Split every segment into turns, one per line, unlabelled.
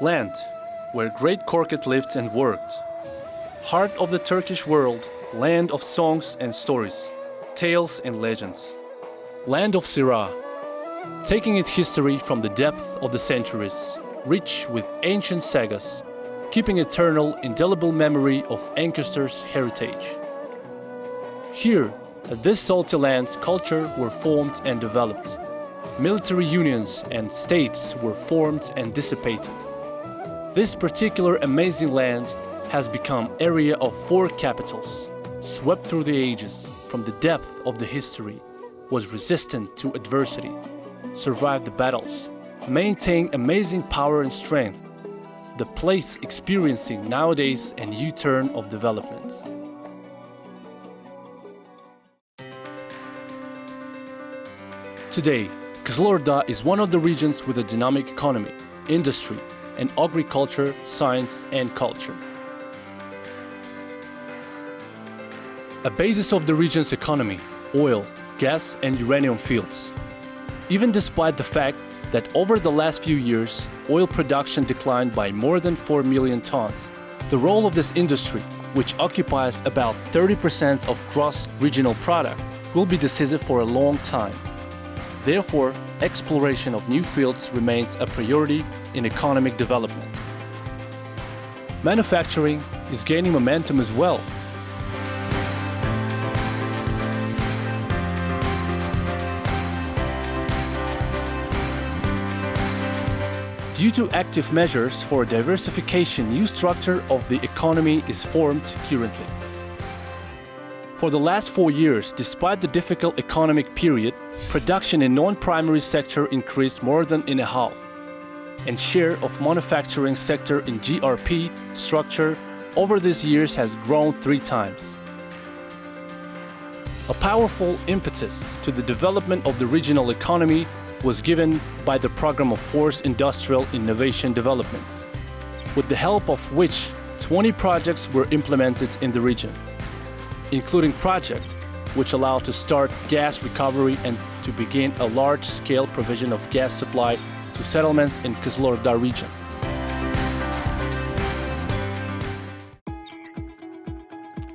Land, where great Korkut lived and worked. Heart of the Turkish world, land of songs and stories, tales and legends. Land of Sira, taking its history from the depth of the centuries, rich with ancient sagas, keeping eternal, indelible memory of ancestors' heritage. Here, at this salty land, culture were formed and developed. Military unions and states were formed and dissipated. This particular amazing land has become area of 4 capitals, swept through the ages from the depth of the history, was resistant to adversity, survived the battles, maintained amazing power and strength, the place experiencing nowadays a new turn of development. Today, Kızılorda is one of the regions with a dynamic economy, industry, and agriculture, science, and culture. A basis of the region's economy, oil, gas, and uranium fields. Even despite the fact that over the last few years, oil production declined by more than 4 million tons, the role of this industry, which occupies about 30% of gross regional product, will be decisive for a long time. Therefore, exploration of new fields remains a priority in economic development. Manufacturing is gaining momentum as well. Due to active measures for diversification, new structure of the economy is formed currently. For the last 4 years, despite the difficult economic period, production in non-primary sector increased more than in a half, and share of manufacturing sector in GRP structure over these years has grown 3 times. A powerful impetus to the development of the regional economy was given by the program of Forced Industrial Innovation Development, with the help of which 20 projects were implemented in the region, including project which allowed to start gas recovery and to begin a large-scale provision of gas supply to settlements in Kızılorda region.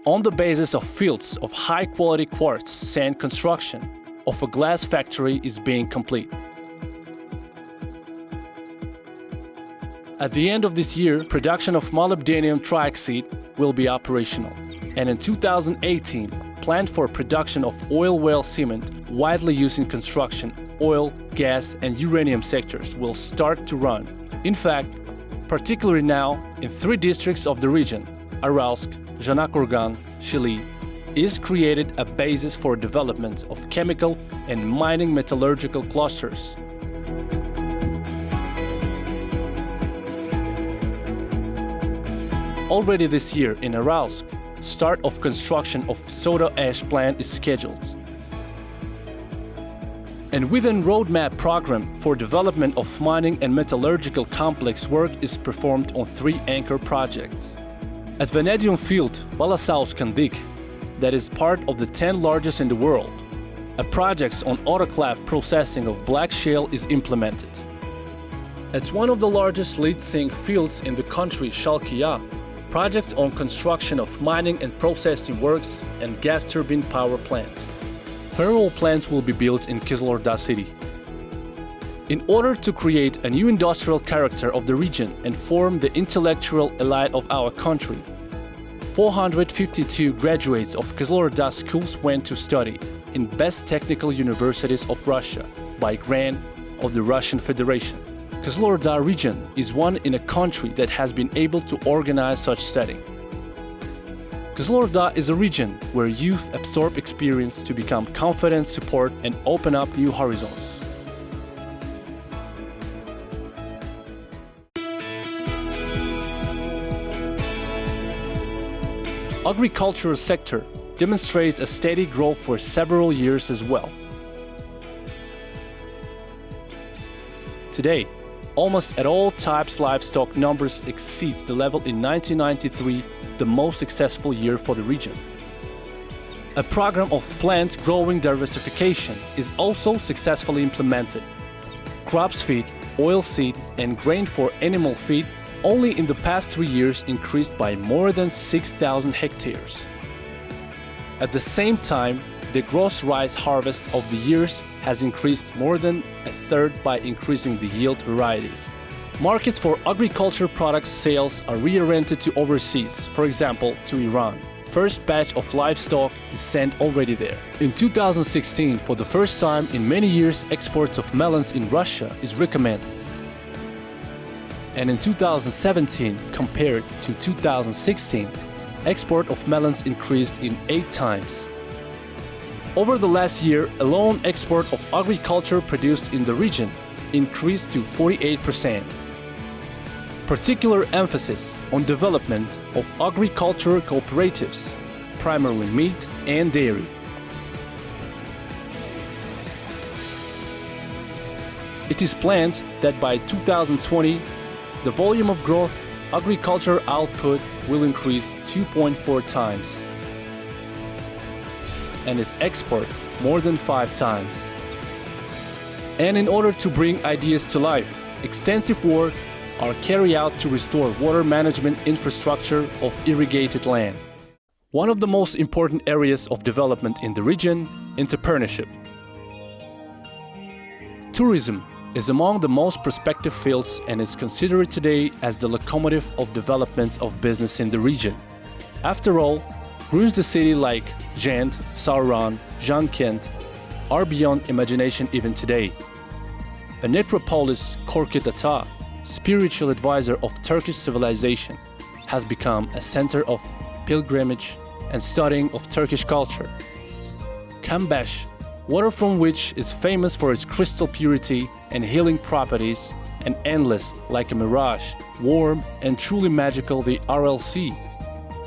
On the basis of fields of high-quality quartz sand, construction of a glass factory is being complete. At the end of this year, production of molybdenum trioxide will be operational, and in 2018, planned for production of oil well cement, widely used in construction, oil, gas, and uranium sectors, will start to run. In fact, particularly now, in 3 districts of the region, Aralsk, Janakorgan, Shili, is created a basis for development of chemical and mining metallurgical clusters. Already this year in Aralsk, start of construction of soda ash plant is scheduled. And within roadmap program for development of mining and metallurgical complex, work is performed on 3 anchor projects. At vanadium field, Balasauskandik, that is part of the 10 largest in the world, a project on autoclave processing of black shale is implemented. At one of the largest lead zinc fields in the country, Shalkiya, projects on construction of mining and processing works and gas turbine power plant. Ferro plants will be built in Kızılorda city. In order to create a new industrial character of the region and form the intellectual elite of our country, 452 graduates of Kızılorda schools went to study in best technical universities of Russia by grant of the Russian Federation. Kızılorda region is one in a country that has been able to organize such study. Kızılorda is a region where youth absorb experience to become confident, support, and open up new horizons. Agricultural sector demonstrates a steady growth for several years as well. Today, almost at all types livestock numbers exceeds the level in 1993, the most successful year for the region. A program of plant growing diversification is also successfully implemented. Crops feed oilseed, and grain for animal feed only in the past 3 years increased by more than 6,000 hectares. At the same time, the gross rice harvest of the years has increased more than a third by increasing the yield varieties. Markets for agriculture products sales are reoriented to overseas, for example, to Iran. First batch of livestock is sent already there. In 2016, for the first time in many years, exports of melons in Russia is recommenced. And in 2017, compared to 2016, export of melons increased in 8 times. Over the last year, alone export of agriculture produced in the region increased to 48%. Particular emphasis on development of agricultural cooperatives, primarily meat and dairy. It is planned that by 2020, the volume of growth agriculture output will increase 2.4 times and its export more than 5 times. And in order to bring ideas to life, extensive work are carried out to restore water management infrastructure of irrigated land. One of the most important areas of development in the region, entrepreneurship. Tourism is among the most prospective fields and is considered today as the locomotive of developments of business in the region. After all, ruins the city like Gent, Sauron, Jankent are beyond imagination even today. A necropolis, Korkut Ata, spiritual advisor of Turkish civilization, has become a center of pilgrimage and studying of Turkish culture. Kambash, water from which is famous for its crystal purity and healing properties, and endless like a mirage, warm and truly magical the RLC,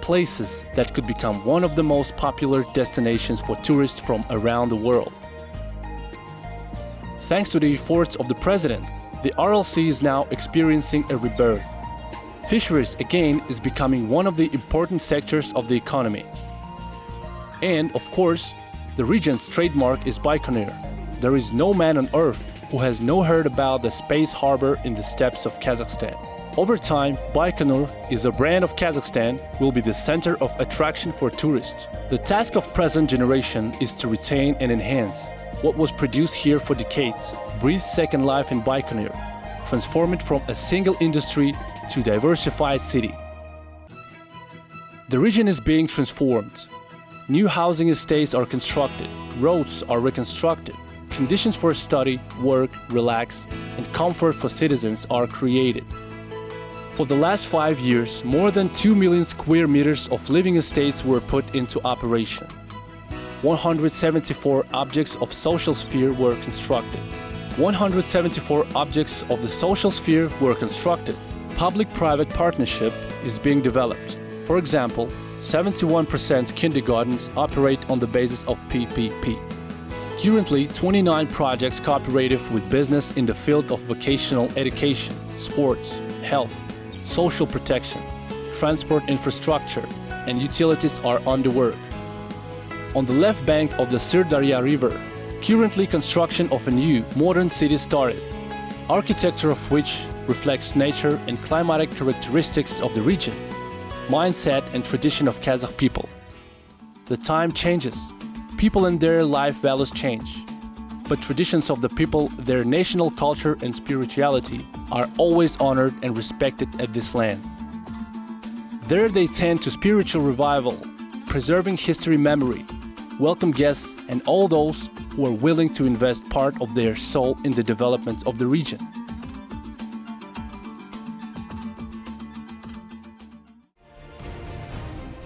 places that could become one of the most popular destinations for tourists from around the world. Thanks to the efforts of the president, the RLC is now experiencing a rebirth. Fisheries again is becoming one of the important sectors of the economy. And of course, the region's trademark is Baikonur. There is no man on earth who has not heard about the space harbor in the steppes of Kazakhstan. Over time, Baikonur is a brand of Kazakhstan, will be the center of attraction for tourists. The task of present generation is to retain and enhance what was produced here for decades, breathe second life in Baikonur, transform it from a single industry to a diversified city. The region is being transformed. New housing estates are constructed, roads are reconstructed, conditions for study, work, relax, and comfort for citizens are created. For the last 5 years, more than 2 million square meters of living estates were put into operation. 174 objects of social sphere were constructed. 174 objects of the social sphere were constructed. Public-private partnership is being developed. For example, 71% kindergartens operate on the basis of PPP. Currently, 29 projects cooperative with business in the field of vocational education, sports, health, social protection, transport infrastructure, and utilities are underway. On the left bank of the Sirdarya River, currently construction of a new, modern city started, architecture of which reflects nature and climatic characteristics of the region, mindset and tradition of Kazakh people. The time changes. People and their life values change. But traditions of the people, their national culture and spirituality are always honored and respected at this land. There they tend to spiritual revival, preserving history memory, welcome guests and all those who are willing to invest part of their soul in the development of the region.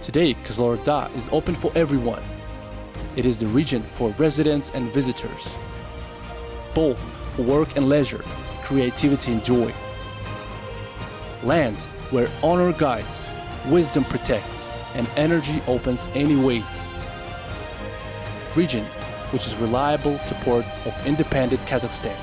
Today, Kızılorda is open for everyone. It is the region for residents and visitors, both for work and leisure, creativity and joy. Land where honor guides, wisdom protects, and energy opens any ways. Region which is reliable support of independent Kazakhstan.